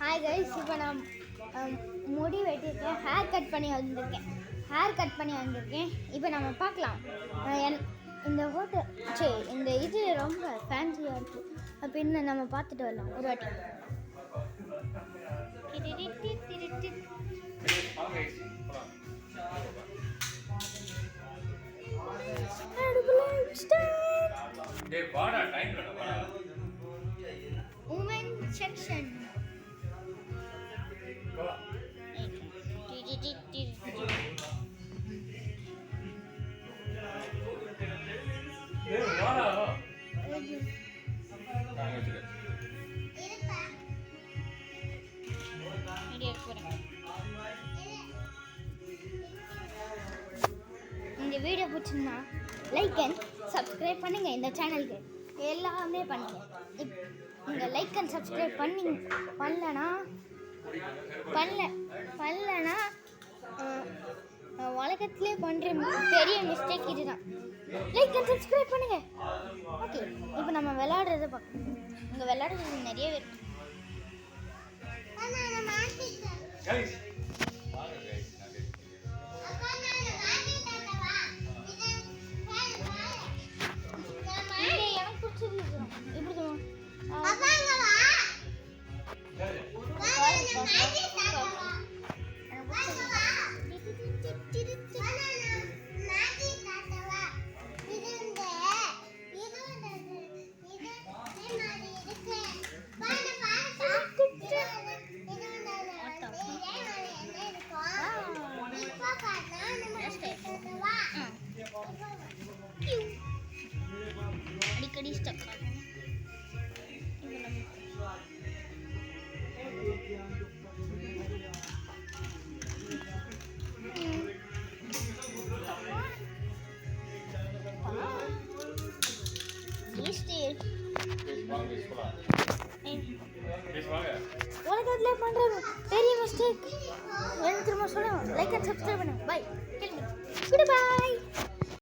Hi guys, இப்போ நான் முடி வெட்டியிருக்கேன், ஹேர் கட் பண்ணி வந்திருக்கேன். இப்போ நம்ம பார்க்கலாம். இந்த ஹோட்டல் இந்த இது ரொம்ப ஃபேன்சியாக இருக்குது அப்படின்னு நம்ம பார்த்துட்டு வரலாம் ஒரு வாட்டி. Women section. இந்த வீடியோ பிடிச்சிருந்தா லைக் அண்ட் சப்ஸ்கிரைப் பண்ணுங்க. இந்த சேனலுக்கு எல்லாமே பண்ணுங்க. இந்த லைக் அண்ட் சப்ஸ்கிரைப் பண்ணலனா உலகத்திலே பண்ணுற பெரிய மிஸ்டேக் இதுதான். லைக் அண்ட் சப்ஸ்கிரைப் பண்ணுங்க. ஓகே, இப்போ நம்ம விளையாடுறத பார்க்கணும். இங்கே விளையாடுறது நிறையவே இருக்கு. எனக்கு பிடிச்சது இப்படி அடிக்கடி ஸ்டக் ஆகும். உலகத்துல பண்ற பெரிய மிஸ்டேக் என்ன திரும்ப சொல்லுங்க. லைக் அண்ட் சப்ஸ்கிரைப் பண்ணுங்க. பை.